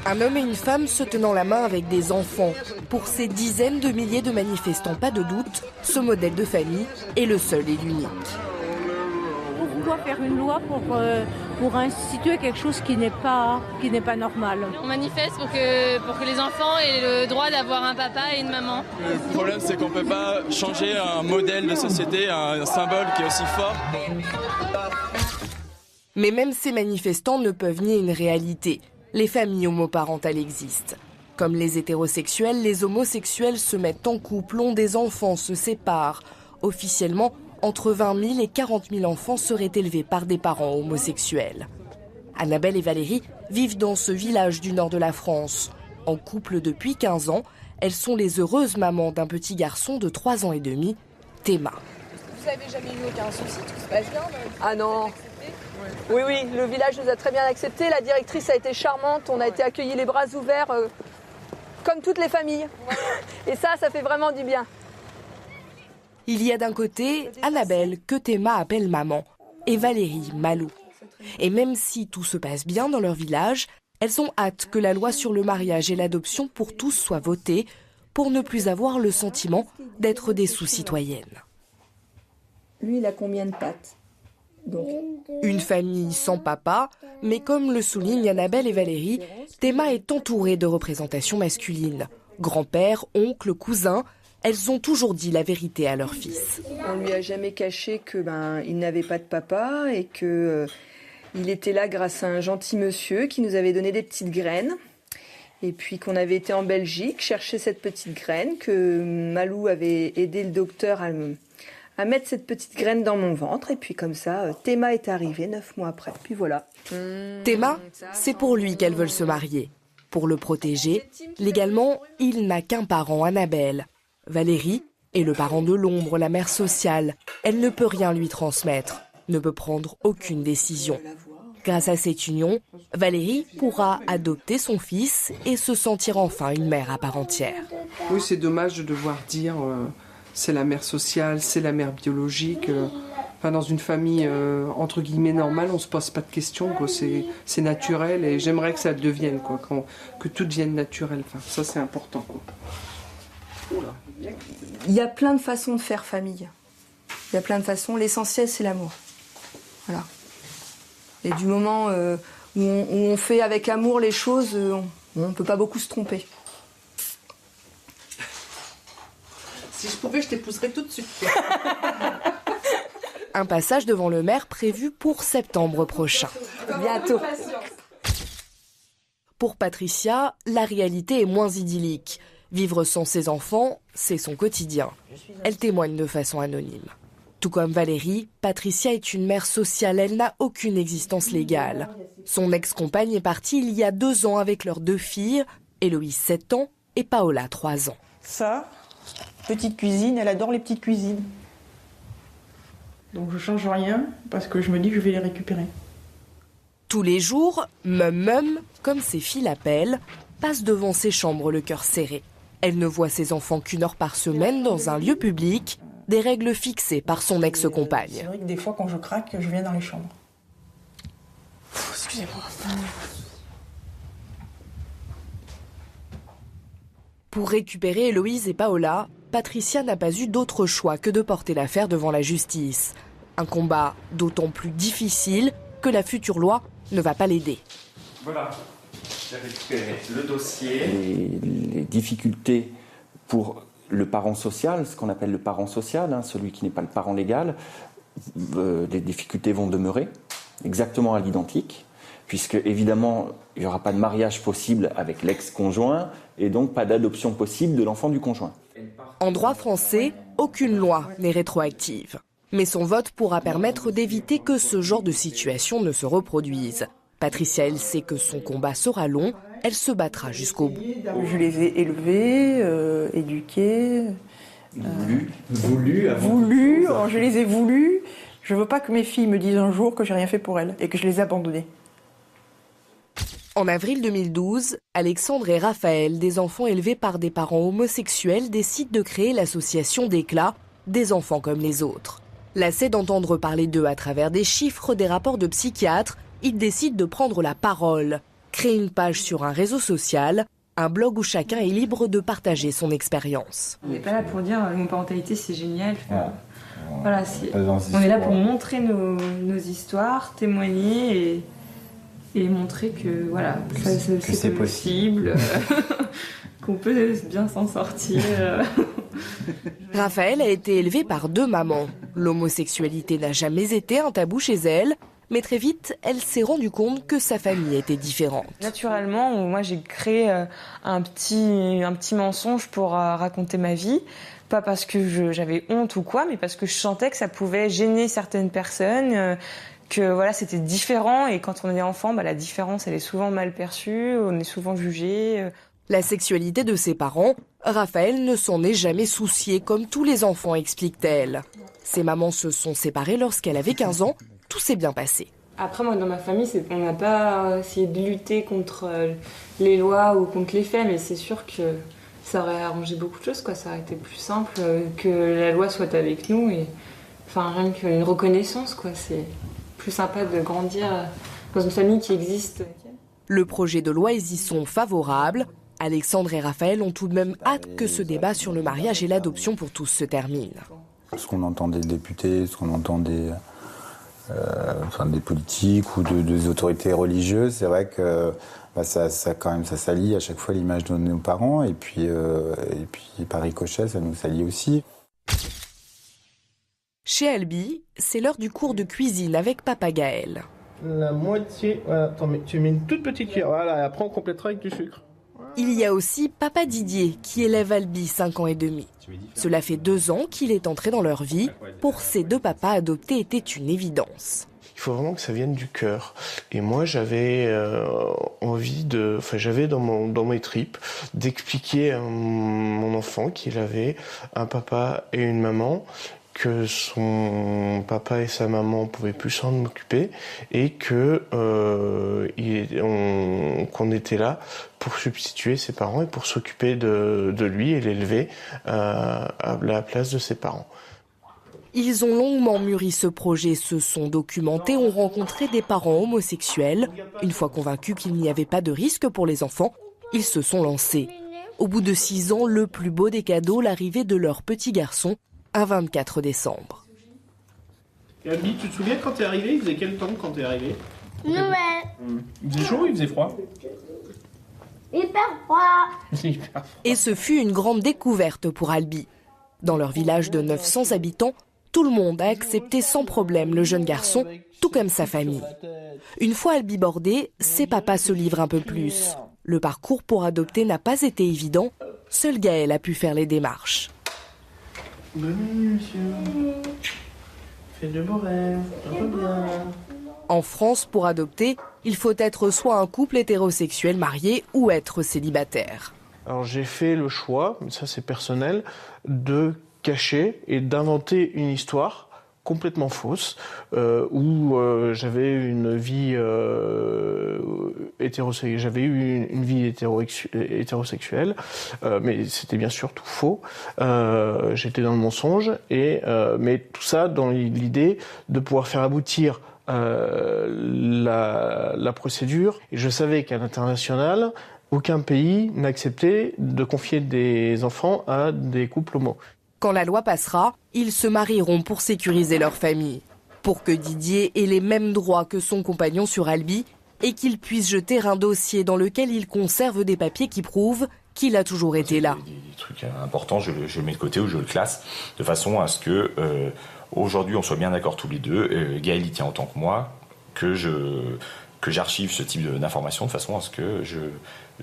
Un homme et une femme se tenant la main avec des enfants. Pour ces dizaines de milliers de manifestants, pas de doute, ce modèle de famille est le seul et l'unique. Pourquoi faire une loi pour instituer quelque chose qui n'est pas normal? On manifeste pour que les enfants aient le droit d'avoir un papa et une maman. Le problème, c'est qu'on ne peut pas changer un modèle de société, un symbole qui est aussi fort. Mais même ces manifestants ne peuvent nier une réalité. Les familles homoparentales existent. Comme les hétérosexuels, les homosexuels se mettent en couple, ont des enfants, se séparent. Officiellement, entre 20 000 et 40 000 enfants seraient élevés par des parents homosexuels. Annabelle et Valérie vivent dans ce village du nord de la France. En couple depuis 15 ans, elles sont les heureuses mamans d'un petit garçon de 3 ans et demi, Théma. Vous n'avez jamais eu aucun souci, tout se passe bien? Ah non. Oui, le village nous a très bien acceptés. La directrice a été charmante. On a été accueillis les bras ouverts, comme toutes les familles. Et ça fait vraiment du bien. Il y a d'un côté Annabelle, que Théma appelle maman, et Valérie, Malou. Et même si tout se passe bien dans leur village, elles ont hâte que la loi sur le mariage et l'adoption pour tous soit votée, pour ne plus avoir le sentiment d'être des sous-citoyennes. Lui, il a combien de pattes? Une famille sans papa, mais comme le soulignent Annabelle et Valérie, Théma est entourée de représentations masculines. Grand-père, oncle, cousin, elles ont toujours dit la vérité à leur fils. On lui a jamais caché il n'avait pas de papa et que il était là grâce à un gentil monsieur qui nous avait donné des petites graines. Et puis qu'on avait été en Belgique chercher cette petite graine, que Malou avait aidé le docteur à mettre cette petite graine dans mon ventre. Et puis comme ça, Théma est arrivée 9 mois après. Puis voilà. Théma, c'est pour lui qu'elles veulent se marier. Pour le protéger, légalement, il n'a qu'un parent, Annabelle. Valérie est le parent de l'ombre, la mère sociale. Elle ne peut rien lui transmettre, ne peut prendre aucune décision. Grâce à cette union, Valérie pourra adopter son fils et se sentir enfin une mère à part entière. Oui, c'est dommage de devoir dire c'est la mère sociale, c'est la mère biologique. Dans une famille entre guillemets normale, on ne se pose pas de questions. C'est naturel et j'aimerais que ça le devienne, que tout devienne naturel. Ça, c'est important. Il y a plein de façons de faire famille. Il y a plein de façons. L'essentiel, c'est l'amour. Voilà. Et du moment où on fait avec amour les choses, on ne peut pas beaucoup se tromper. Si je pouvais, je t'épouserais tout de suite. Un passage devant le maire prévu pour septembre prochain. Bientôt. Pour Patricia, la réalité est moins idyllique. Vivre sans ses enfants, c'est son quotidien. Elle témoigne de façon anonyme. Tout comme Valérie, Patricia est une mère sociale, elle n'a aucune existence légale. Son ex-compagne est partie il y a 2 ans avec leurs 2 filles, Héloïse 7 ans et Paola 3 ans. Ça, petite cuisine, elle adore les petites cuisines. Donc je change rien parce que je me dis que je vais les récupérer. Tous les jours, Mum, comme ses filles l'appellent, passe devant ses chambres le cœur serré. Elle ne voit ses enfants qu'1 heure par semaine dans un lieu public, des règles fixées par son ex-compagne. C'est vrai que des fois, quand je craque, je viens dans les chambres. Excusez-moi. Pour récupérer Héloïse et Paola, Patricia n'a pas eu d'autre choix que de porter l'affaire devant la justice. Un combat d'autant plus difficile que la future loi ne va pas l'aider. Voilà, j'ai récupéré le dossier. Les difficultés pour le parent social, ce qu'on appelle le parent social, celui qui n'est pas le parent légal, les difficultés vont demeurer exactement à l'identique, puisque évidemment il n'y aura pas de mariage possible avec l'ex-conjoint et donc pas d'adoption possible de l'enfant du conjoint. En droit français, aucune loi n'est rétroactive. Mais son vote pourra permettre d'éviter que ce genre de situation ne se reproduise. Patricia, elle sait que son combat sera long, elle se battra jusqu'au bout. Je les ai élevés, éduqués. Voulu, je les ai voulus. Je veux pas que mes filles me disent un jour que j'ai rien fait pour elles et que je les ai abandonnées. En avril 2012, Alexandre et Raphaël, des enfants élevés par des parents homosexuels, décident de créer l'association d'Éclat, des enfants comme les autres. Lassés d'entendre parler d'eux à travers des chiffres, des rapports de psychiatres, ils décident de prendre la parole. crée une page sur un réseau social, un blog où chacun est libre de partager son expérience. On n'est pas là pour dire l'homoparentalité c'est génial. Voilà, on est là pour montrer nos histoires, témoigner et montrer que voilà, c'est possible, qu'on peut bien s'en sortir. Raphaël a été élevé par 2 mamans. L'homosexualité n'a jamais été un tabou chez elle, mais très vite, elle s'est rendue compte que sa famille était différente. Naturellement, moi j'ai créé un petit mensonge pour raconter ma vie. Pas parce que j'avais honte ou quoi, mais parce que je sentais que ça pouvait gêner certaines personnes, que voilà, c'était différent. Et quand on est enfant, la différence, elle est souvent mal perçue, on est souvent jugé. La sexualité de ses parents, Raphaël ne s'en est jamais soucié, comme tous les enfants, explique-t-elle. Ses mamans se sont séparées lorsqu'elle avait 15 ans, tout s'est bien passé. Après, moi, dans ma famille, on n'a pas essayé de lutter contre les lois ou contre les faits, mais c'est sûr que ça aurait arrangé beaucoup de choses, quoi. Ça aurait été plus simple que la loi soit avec nous et rien qu'une reconnaissance, quoi. C'est plus sympa de grandir dans une famille qui existe. Le projet de loi y sont favorables. Alexandre et Raphaël ont tout de même hâte que ce débat sur le mariage et l'adoption pour tous se termine. Ce qu'on entend des députés, ce qu'on entend des politiques ou des autorités religieuses, c'est vrai que ça salit à chaque fois l'image de nos parents et puis par ricochet, ça nous salit aussi. Chez Albi, c'est l'heure du cours de cuisine avec Papa Gaël. La moitié, voilà, attends, tu mets une toute petite cuillère, voilà, et après on complétera avec du sucre. Il y a aussi Papa Didier qui élève Albi 5 ans et demi. Cela fait 2 ans qu'il est entré dans leur vie. Pour ces 2 papas adoptés, était une évidence. Il faut vraiment que ça vienne du cœur. Et moi, j'avais envie j'avais dans mes tripes d'expliquer à mon enfant qu'il avait un papa et une maman, que son papa et sa maman pouvaient plus s'en occuper et que qu'on était là pour substituer ses parents et pour s'occuper de lui et l'élever à la place de ses parents. Ils ont longuement mûri ce projet, se sont documentés, ont rencontré des parents homosexuels. Une fois convaincus qu'il n'y avait pas de risque pour les enfants, ils se sont lancés. Au bout de 6 ans, le plus beau des cadeaux, l'arrivée de leur petit garçon, un 24 décembre. Et Albi, tu te souviens quand t'es arrivé? Il faisait quel temps quand t'es arrivé? Noël. Il faisait chaud ou il faisait froid? Hyper froid. Et ce fut une grande découverte pour Albi. Dans leur village de 900 habitants, tout le monde a accepté sans problème le jeune garçon, tout comme sa famille. Une fois Albi bordé, ses papas se livrent un peu plus. Le parcours pour adopter n'a pas été évident, seul Gaël a pu faire les démarches. Bonne nuit, monsieur. Faites de beaux rêves, tout va bien. En France, pour adopter, il faut être soit un couple hétérosexuel marié ou être célibataire. Alors j'ai fait le choix, mais ça c'est personnel, de cacher et d'inventer une histoire complètement fausse où j'avais une vie hétérosexuelle, j'avais eu une vie hétérosexuelle, mais c'était bien sûr tout faux. J'étais dans le mensonge mais tout ça dans l'idée de pouvoir faire aboutir la procédure. Et je savais qu'à l'international, aucun pays n'acceptait de confier des enfants à des couples homo. Quand la loi passera, ils se marieront pour sécuriser leur famille. Pour que Didier ait les mêmes droits que son compagnon sur Albi et qu'il puisse jeter un dossier dans lequel il conserve des papiers qui prouvent qu'il a toujours été là. Des trucs importants, je le mets de côté ou je le classe de façon à ce que aujourd'hui on soit bien d'accord tous les deux. Gaël y tient autant que moi, que j'archive ce type d'informations de façon à ce que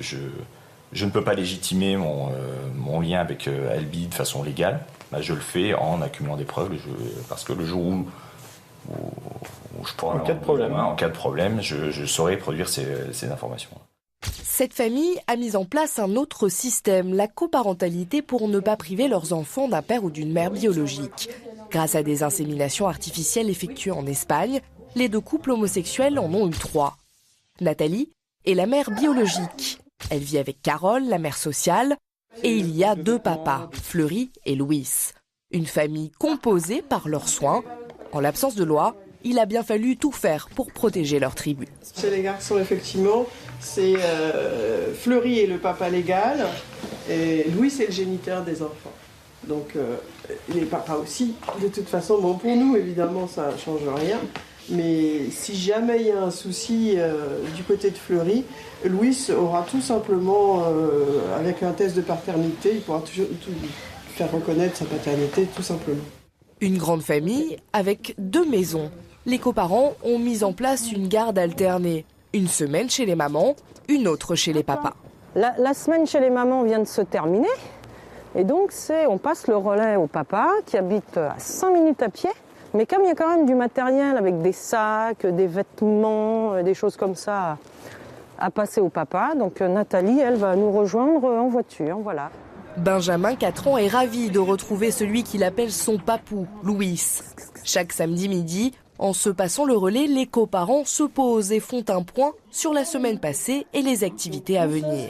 je ne peux pas légitimer mon lien avec Albi de façon légale. Je le fais en accumulant des preuves, parce que le jour où je pourrais, en cas de problème, je saurais produire ces informations. Cette famille a mis en place un autre système, la coparentalité, pour ne pas priver leurs enfants d'un père ou d'une mère biologique. Grâce à des inséminations artificielles effectuées en Espagne, les 2 couples homosexuels en ont eu 3. Nathalie est la mère biologique. Elle vit avec Carole, la mère sociale, et il y a 2 papas, Fleury et Louis. Une famille composée par leurs soins. En l'absence de loi, il a bien fallu tout faire pour protéger leur tribu. Chez les garçons, effectivement, c'est Fleury est le papa légal et Louis c'est le géniteur des enfants. Donc les papas aussi. De toute façon, bon, pour nous, évidemment, ça ne change rien. Mais si jamais il y a un souci du côté de Fleury, Louis aura tout simplement, avec un test de paternité, il pourra toujours faire reconnaître sa paternité, tout simplement. Une grande famille avec 2 maisons. Les coparents ont mis en place une garde alternée. Une semaine chez les mamans, une autre chez les papas. La semaine chez les mamans vient de se terminer. Et donc, on passe le relais au papa qui habite à 5 minutes à pied. Mais comme il y a quand même du matériel avec des sacs, des vêtements, des choses comme ça à passer au papa, donc Nathalie, elle va nous rejoindre en voiture, voilà. Benjamin, 4 ans, est ravi de retrouver celui qu'il appelle son papou, Louis. Chaque samedi midi, en se passant le relais, les coparents se posent et font un point sur la semaine passée et les activités à venir.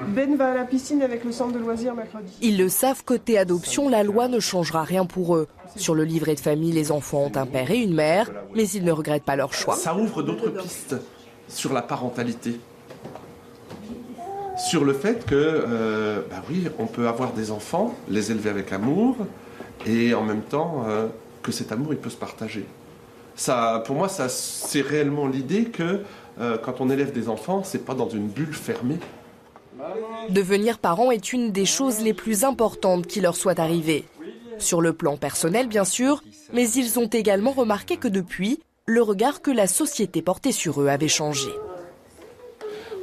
Ben va à la piscine avec le centre de loisirs mercredi. Ils le savent, côté adoption, la loi ne changera rien pour eux. Sur le livret de famille, les enfants ont un père et une mère, mais ils ne regrettent pas leur choix. Ça ouvre d'autres pistes sur la parentalité. Sur le fait que, oui, on peut avoir des enfants, les élever avec amour, et en même temps, que cet amour, il peut se partager. Ça, pour moi, c'est réellement l'idée que quand on élève des enfants, c'est pas dans une bulle fermée. Devenir parent est une des choses les plus importantes qui leur soit arrivée. Sur le plan personnel, bien sûr, mais ils ont également remarqué que depuis, le regard que la société portait sur eux avait changé.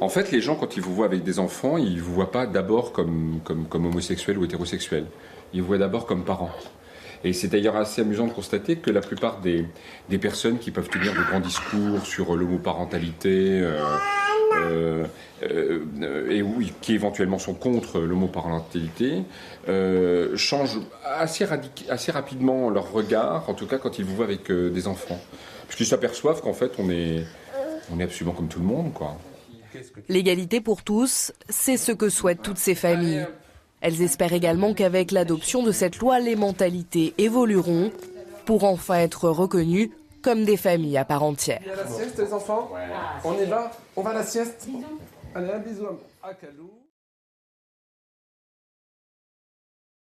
En fait, les gens, quand ils vous voient avec des enfants, ils ne vous voient pas d'abord comme homosexuel ou hétérosexuel. Ils vous voient d'abord comme parents. Et c'est d'ailleurs assez amusant de constater que la plupart des personnes qui peuvent tenir de grands discours sur l'homoparentalité, et oui, qui éventuellement sont contre l'homoparentalité, changent assez rapidement leur regard, en tout cas quand ils vous voient avec des enfants. Puisqu'ils s'aperçoivent qu'en fait on est absolument comme tout le monde, quoi. L'égalité pour tous, c'est ce que souhaitent toutes ces familles. Elles espèrent également qu'avec l'adoption de cette loi, les mentalités évolueront pour enfin être reconnues comme des familles à part entière. Il y a la sieste, les enfants. On y va. On va à la sieste. Allez, un bisou à Kalou.